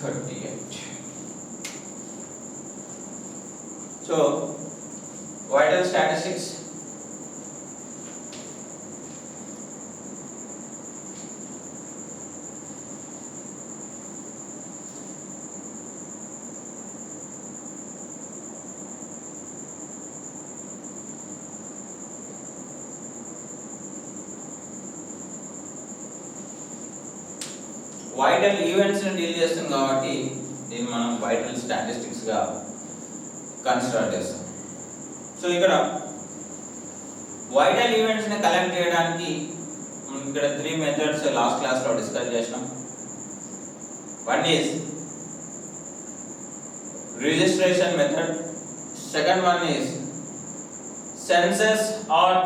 38. So vital statistics. Vital events ని deal చేస్తాం కాబట్టి దీన్ని మనం వైటల్ స్టాటిస్టిక్స్ గా కన్సిడర్ చేస్తాం. సో ఇక్కడ వైటల్ ఈవెంట్స్ ని కలెక్ట్ చేయడానికి మనం ఇక్కడ 3 మెథడ్స్ లాస్ట్ క్లాస్ లో డిస్కస్ చేసినాం. One is registration method, second one is census or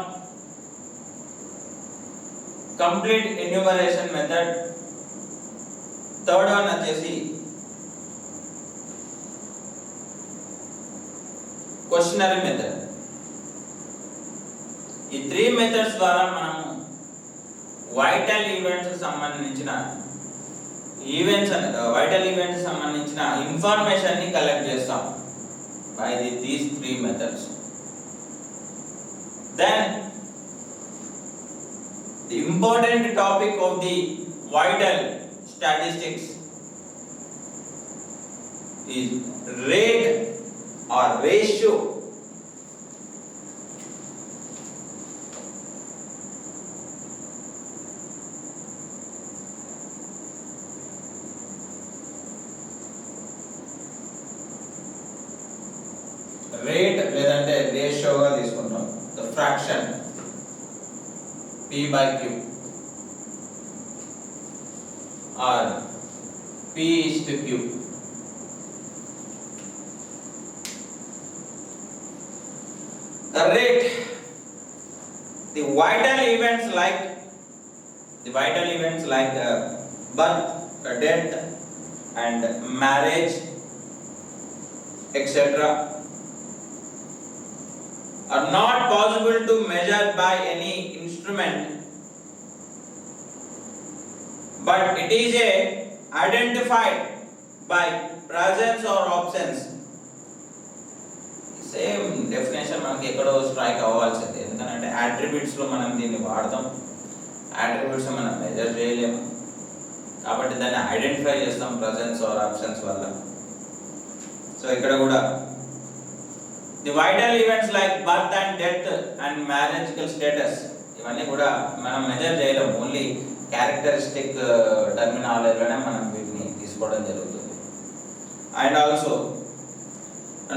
complete enumeration method, third one వచ్చేసి క్వశ్చనరీ మెథడ్. ఈ 3 మెథడ్స్ ద్వారా మనము వైటల్ ఈవెంట్స్ సంబంధించిన ఇన్ఫర్మేషన్ ని కలెక్ట్ చేస్తాం by these 3 methods. Then the important topic of the vital statistics is rate or ratio. Rate లేదంటే రేషియోగా తీసుకుంటాం. The fraction P by Q or P is to Q. The rate, the vital events like birth, death and marriage etc. are not possible to measure by any instrument, but it is identified by presence or absence. Same definition మనకి ఎక్కడో strike అవ్వాల్సింది, ఎందుకంటే attributes లో మనం దీన్ని వాడతాం. Attributes మనం measure చేయలేము కాబట్టి దాన్ని ఐడెంటిఫై చేస్తాం ప్రెజెన్స్ ఆర్ అబ్సెన్స్ వల్ల. సో ఇక్కడ కూడా the vital events like birth and death and marital status ఇవన్నీ కూడా మనం మెజర్ చేయలేము. ఓన్లీ క్యారెక్టరిస్టిక్ టర్మినాలజీలోనే మనం వీటిని తీసుకోవడం జరుగుతుంది. And also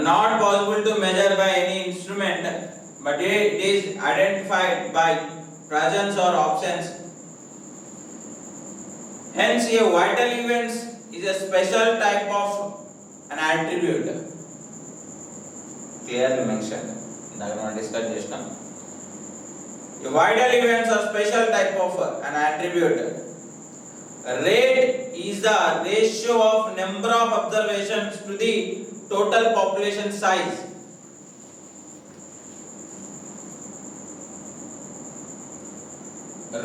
not possible to measure by any instrument, but it is identified by presence or absence. Hence a vital event is a special type of an attribute clearly mentioned. Now discuss చేస్తాం. A vital events are special type of an attribute. Rate is the ratio of number of observations to the total population size.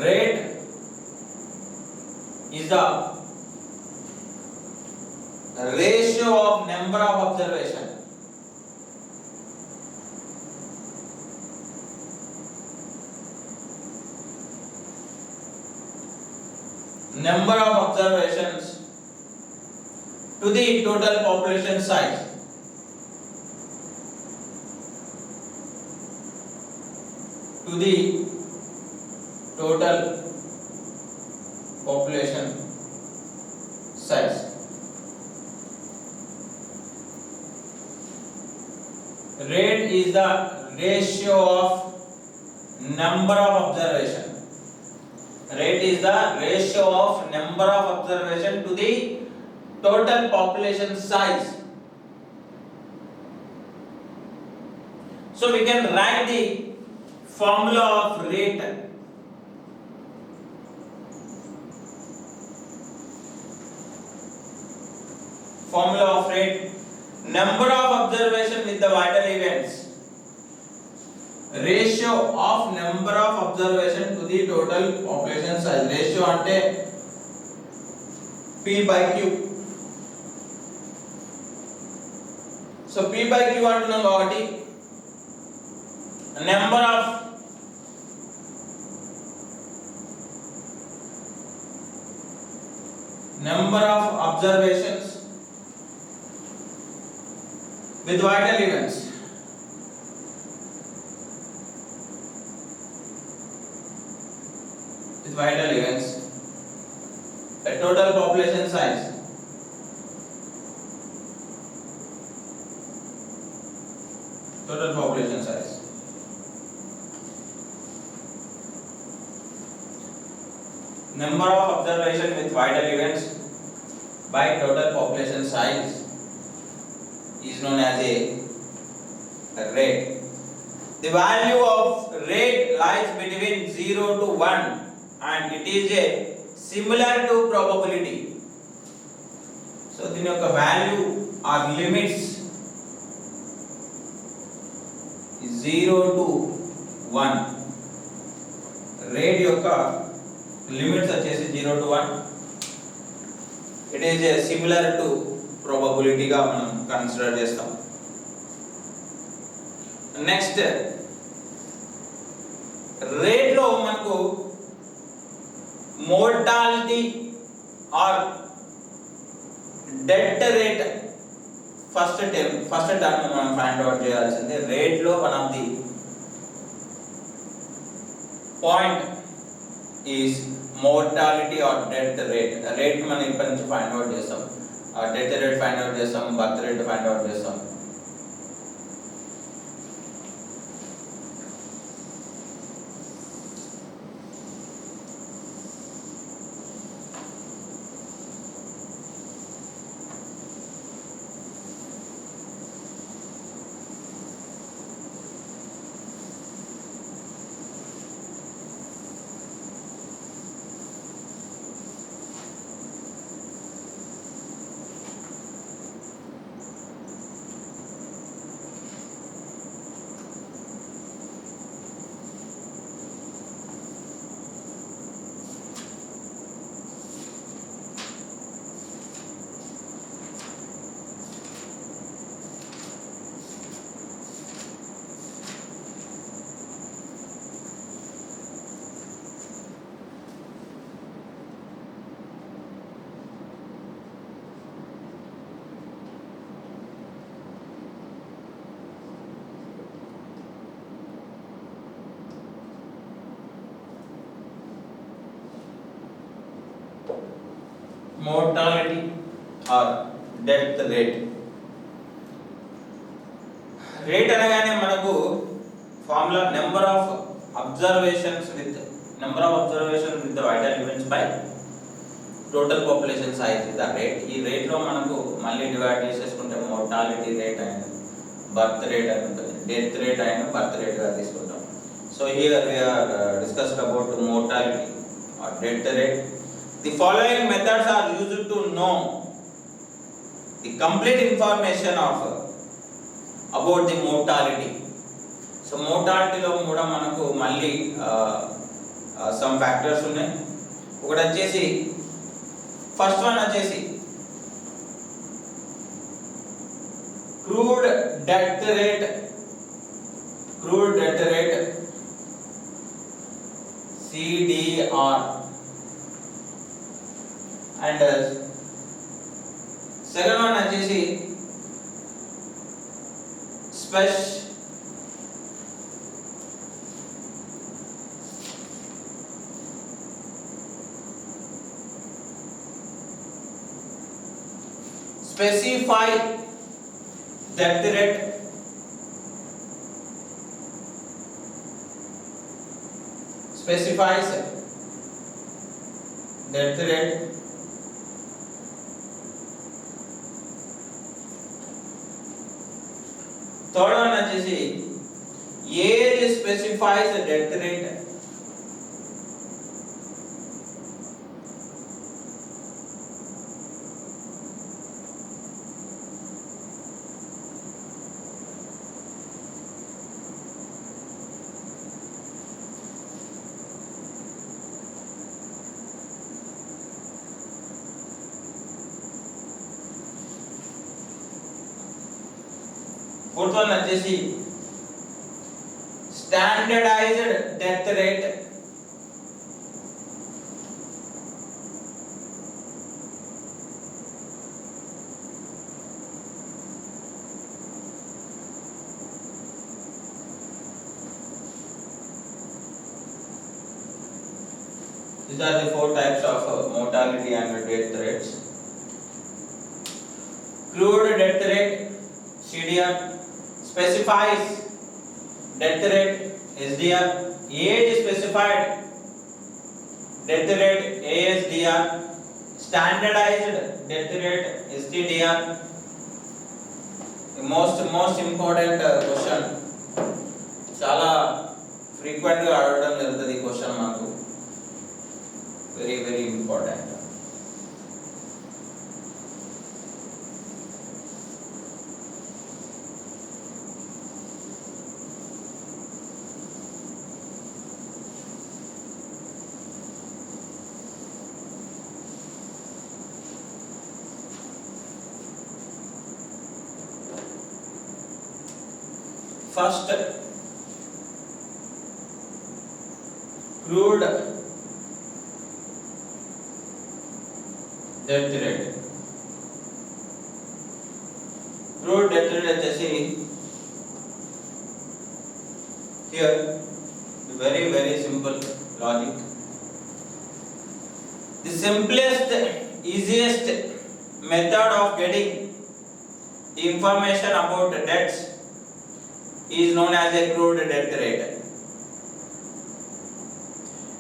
Rate is the ratio of number of observation to the total population size. To the total population size. Rate is the ratio of number of observation. Rate is the ratio of number of observation to the total population size. So we can write the formula of rate. Formula of rate: number of observation with the vital events, ratio of number of observation to the total population size. Ratio ante P by Q. So P by Q అంటున్నాం కాబట్టి number of observations with vital events. With vital events, a total population size. Total population size. Number of observation with vital events by total population size is known as a rate. The value of rate lies between 0 to 1 and it is a similar to probability. So దీని యొక్క value or limits is 0 to 1. Rate యొక్క limits వచ్చేసి 0 to 1. It is a similar to ప్రాబబిలిటీగా మనం consider చేస్తాం. Next రేట్లో మనకు mortality or death rate first term మనం ఫైండ్ అవుట్ చేయాల్సింది. రేట్లో one of the point is mortality or death rate. Rate మనం ఇప్పటి నుంచి ఫైండ్ అవుట్ చేస్తాం. డెత్ రేట్ ఫైండ్ అవుట్ చేస్తాం, బర్త్ రేట్ ఫైండ్ అవుట్ చేస్తాం. Mortality or death rate. Rate అనగానే మనకు formula number of observations with the vital events by total population size is the rate. ఈ rate లో మనకు మళ్ళీ divide చేసేసుకుంటే mortality rate and birth rate అని ఉంటుంది. Death rate and birth rate గా తీసుకుంటాం. So here we are discussed about mortality or death rate. The following methods are used to know the complete information of about the mortality. So mortality లో కూడా మనకు మళ్ళీ some factors ఉన్నాయి. ఒకటి వచ్చేసి first one వచ్చేసి crude death rate CDR. And second one వచ్చేసి specify death rate. Specifies death rate. Third one వచ్చేసి age specifies death rate. Fourth one వచ్చేసి standardised death rate. These are the four types of mortality and death rates. Crude death rate CDR specifies death rate SDR, age specified death rate ASDR, standardized death rate STDR. The most important question, చాలా frequent గా అడగడం జరుగుతుంది ఈ question మనకు. very important. First, crude death rate. Crude death rate వచ్చేసి here very simple logic. The simplest, easiest method of getting the information about deaths is known as a crude death rate.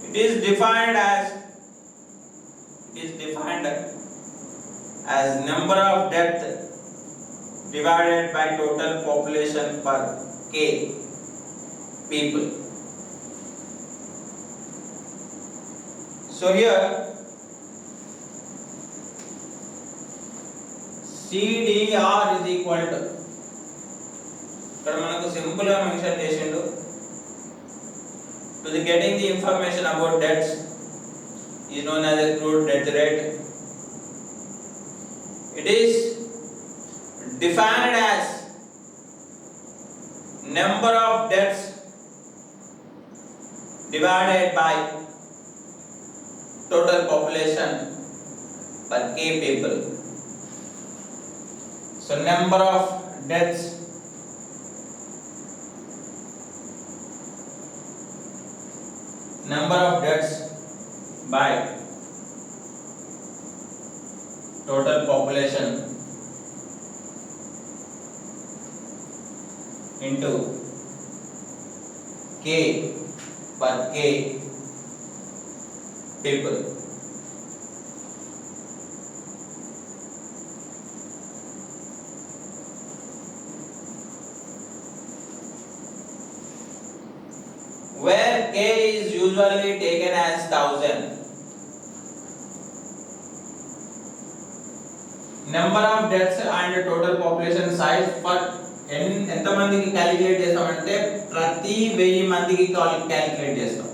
It is defined as number of death divided by total population per K people. So here CDR is equal to, ఇక్కడ మనకు simple గా mention చేసిండు, to the getting the information about deaths is known as a crude death rate. It is defined as number of deaths divided by total population per K people. So number of deaths by total population into K per K people. Where K is usually taken as 1000. Number of deaths and total population size for ఎంత మందికి calculate చేస్తామంటే ప్రతి 1000 మందికి calculate చేస్తాం.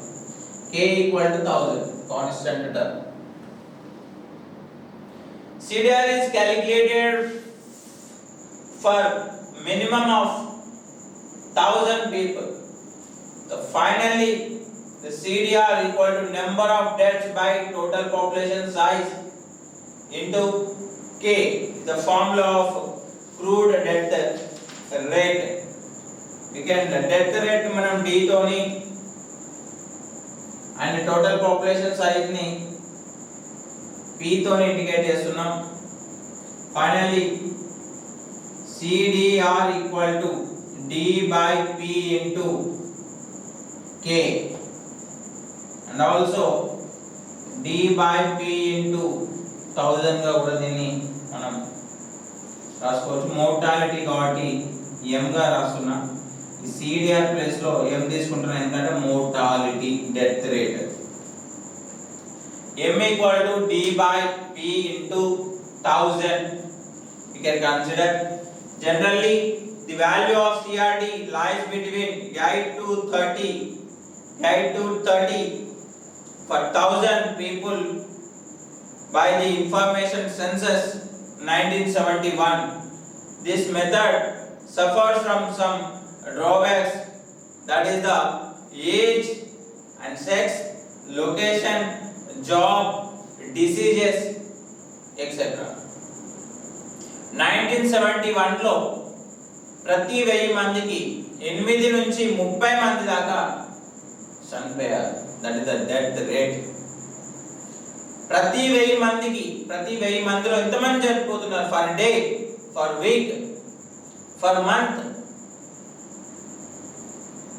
K equal to 1000 constant term. CDR is calculated for minimum of 1000 people. So finally the CDR equal to number of deaths by total population size into K, the formula of crude death rate. Again the death rate మనం D తోని and total population size ని P తోని indicate చేస్తున్నాం. Finally CDR equal to D by P into K and also D by P into 1000 గా కూడా దీన్ని మనం రాసుకోవచ్చు. మోర్టాలిటీ కాబట్టి M గా రాస్తున్నా, ఈ CDR ప్లేస్ లో M తీసుకుంటున్నా ఎందుకంటే mortality death rate. M equal to D by P into 1000. You can consider generally the value of CRD lies between 8 to 30 for 1000 people by the information census 1971. This method suffers from some drawbacks, that is the age and sex, location, job, diseases, etc. 1971 లో ప్రతి 1000 మందికి 8 నుంచి 30 మంది దాకా చనిపోయారు. That is the death rate. ప్రతి 1000 మందిలో ఎంతమంది చనిపోతున్నారు? For day, for week, for month.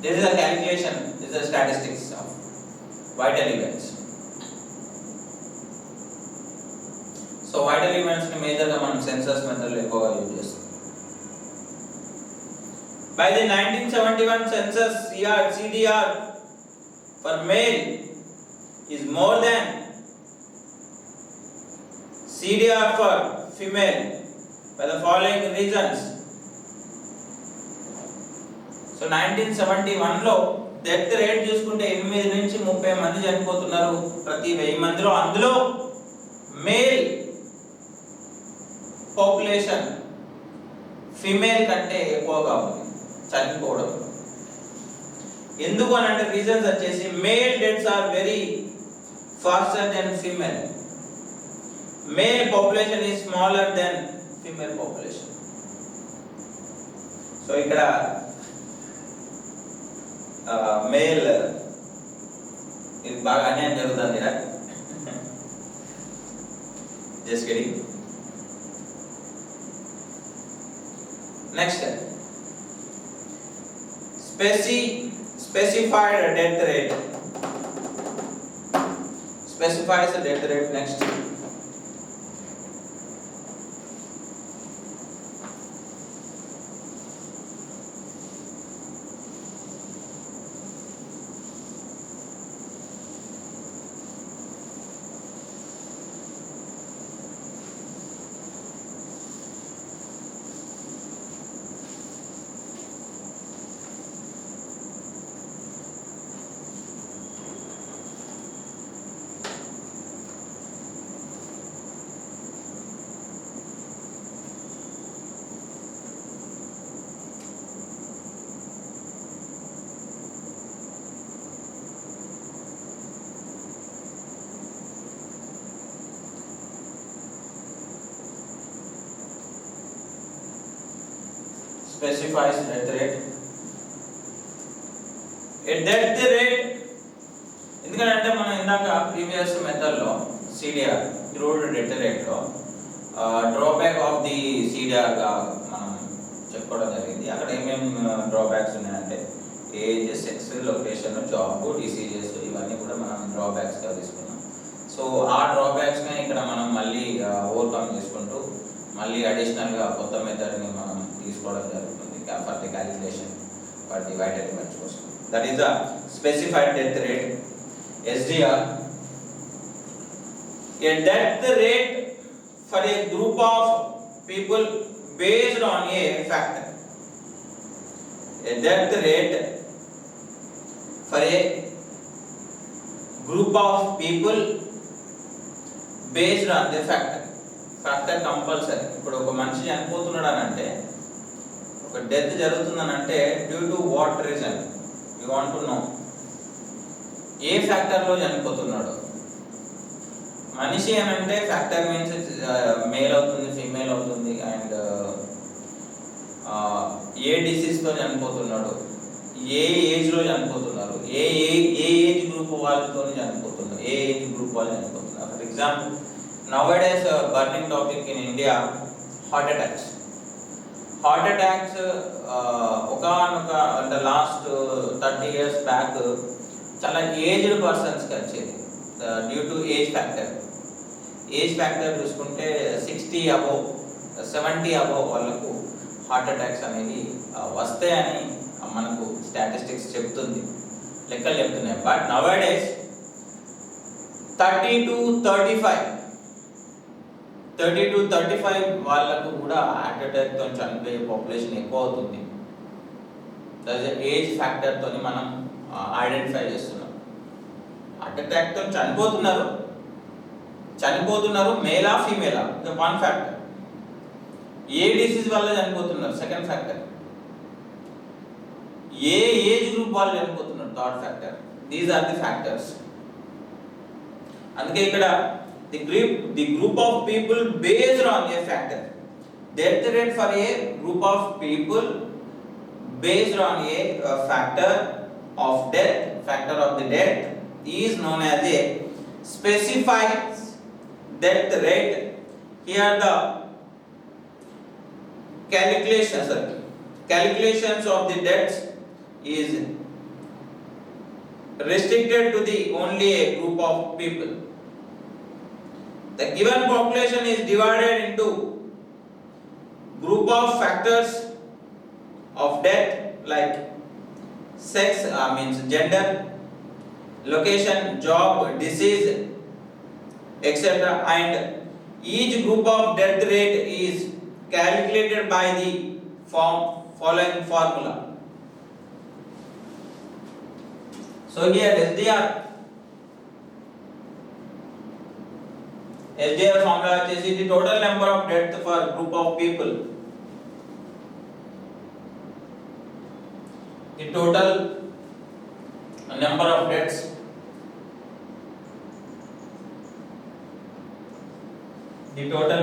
This is a calculation, this is a statistics of vital events. So vital events ni major ga manam census method lo ekkuva use chestam. By the 1971 census, CDR for male is more than CDR for female by the following reasons. So 1971 లో death rate చూసుకుంటే 8 నుంచి 30 మంది చనిపోతున్నారు ప్రతి 1000 మందిలో. అందులో male population female కంటే ఎక్కువగా ఉంది చనిపోవడం. ఎందుకు అని అంటే రీజన్స్ వచ్చేసి male deaths are very faster than female. Male population is smaller than female population. So ఇక్కడ మేల్ ఇది బాగా అన్యాయం జరుగుతుంది. Just kidding. Next specified death rate. Specifies the death rate. Next specifies death rate. A death rate ఎందుకంటే మనం ఇందాక previous method లో CDR crude death rate లో డ్రాబ్యాక్ ఆఫ్ ది సిడిఆర్ గా మనం చెప్పుకోవడం జరిగింది. అక్కడ ఏమేమి డ్రాబ్యాక్స్ ఉన్నాయంటే age, sex, location, job, diseases ఇవన్నీ కూడా మనం డ్రాబ్యాక్స్ గా తీసుకున్నాం. సో ఆ డ్రాబ్యాక్స్ ని ఇక్కడ మనం మళ్ళీ ఓవర్కమ్ చేసుకుంటూ మళ్ళీ అడిషనల్ గా కొత్త మెథడ్ ని మనం తీసుకోవడం జరుగుతుంది for the calculation for the vital events కోసం. That is the specified death rate SDR. A death rate for a group of people based on a factor. A death rate for a group of people based on the factor. Factor compulsory. ఇప్పుడు ఒక మనిషి చనిపోతున్నాడు అని అంటే, ఒక death జరుగుతుందని అంటే due to what reason you want to know. A factor లో చనిపోతున్నాడు మనిషి అని అంటే ఫ్యాక్టర్ మీన్స్ మేల్ అవుతుంది, ఫీమేల్ అవుతుంది, అండ్ ఏ డిసీజ్ తో చనిపోతున్నాడు, ఏ ఏజ్ లో చనిపోతున్నారు, ఏ ఏజ్ గ్రూప్ వాళ్ళతో చనిపోతున్నారు, ఏ ఏజ్ గ్రూప్ వాళ్ళు చనిపోతున్నారు. For example nowadays burning topic in India, heart attacks. ఒకనొక అంటే లాస్ట్ 30 years బ్యాక్ చాలా ఏజ్డ్ పర్సన్స్కి వచ్చేది due to age factor. Age factor చూసుకుంటే 60 అబోవ్ 70 అబోవ్ వాళ్ళకు హార్ట్ అటాక్స్ అనేది వస్తాయని మనకు స్టాటిస్టిక్స్ చెప్తుంది, లెక్కలు చెప్తున్నాయి. బట్ నౌడేస్ 30 to 35 వాళ్ళకు కూడా హార్ట్ అటాక్తో చనిపోయే పాపులేషన్ ఎక్కువ అవుతుంది. ఏజ్ ఫ్యాక్టర్తో మనం ఐడెంటిఫై చేస్తున్నాం. హార్ట్ అటాక్తో చనిపోతున్నారు మేలా ఫీమేలా, వన్ ఫ్యాక్టర్. ఏ డిసీజ్ వల్ల చనిపోతున్నారు, సెకండ్ ఫ్యాక్టర్. ఏ ఏజ్ గ్రూప్ వాళ్ళు చనిపోతున్నారు, third factor. These are the factors. అందుకే ఇక్కడ the group of people based on ఏ factor. Death rate for a group of people based on a factor of the death is known as a specified death rate. Here the calculations of the deaths is restricted to the only a group of people. The given population is divided into group of factors of death like sex, means gender, location, job, disease, etc. And each group of death rate is calculated by the following formula. So here SDR formula is the total number of death for group of people. The total number of deaths the total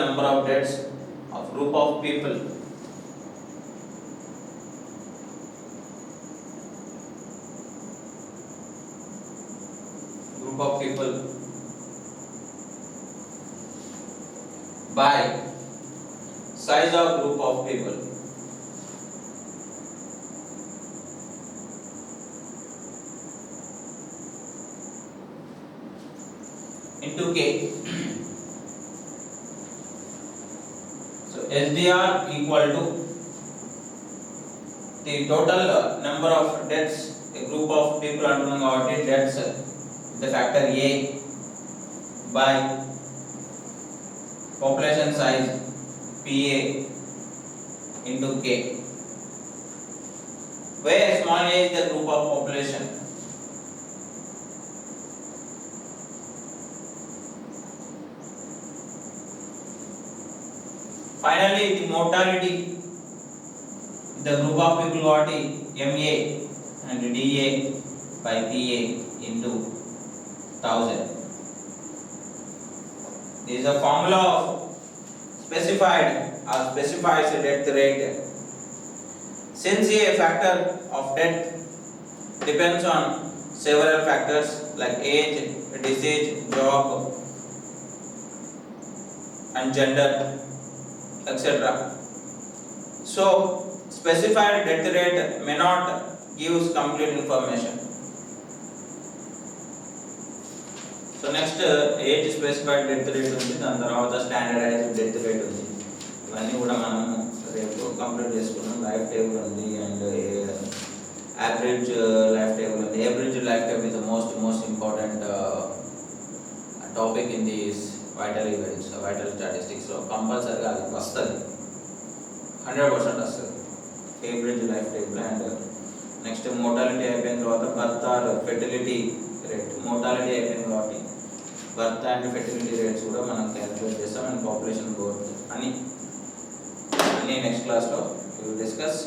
number of deaths of group of people by size of group of people. Into K. So SDR equal to the total number of deaths a group of people undergoing audit deaths, the factor A, by population size PA into K, where small a is the group of population. Finally, the mortality, the group of people got MA and DA by PA into 1000. This is a formula of specifies a death rate. Since a factor of death depends on several factors like age, disease, job, and gender, etc. So specified death rate may not give complete information. So next age specified death rate ఉంది, దాని తర్వాత standardized death rate ఉంది. ఇవన్నీ కూడా మనం రేపు complete చేసుకున్నాం. Life table ఉంది అండ్ యావరేజ్ లైఫ్ టేబుల్ ఉంది. Average life table is the most important topic in this vital events, vital స్టాటిస్టిక్స్లో కంపల్సరీగా అది వస్తుంది, 100% వస్తుంది. Average life table and next mortality అయిపోయిన తర్వాత birth or fertility rate. Mortality అయిపోయింది కాబట్టి బర్త్ అండ్ ఫెర్టిలిటీ రేట్స్ కూడా మనం క్యాలిక్యులేట్ చేస్తాం. అండ్ పాపులేషన్ గ్రోత్ అని నెక్స్ట్ క్లాస్లో విల్ డిస్కస్.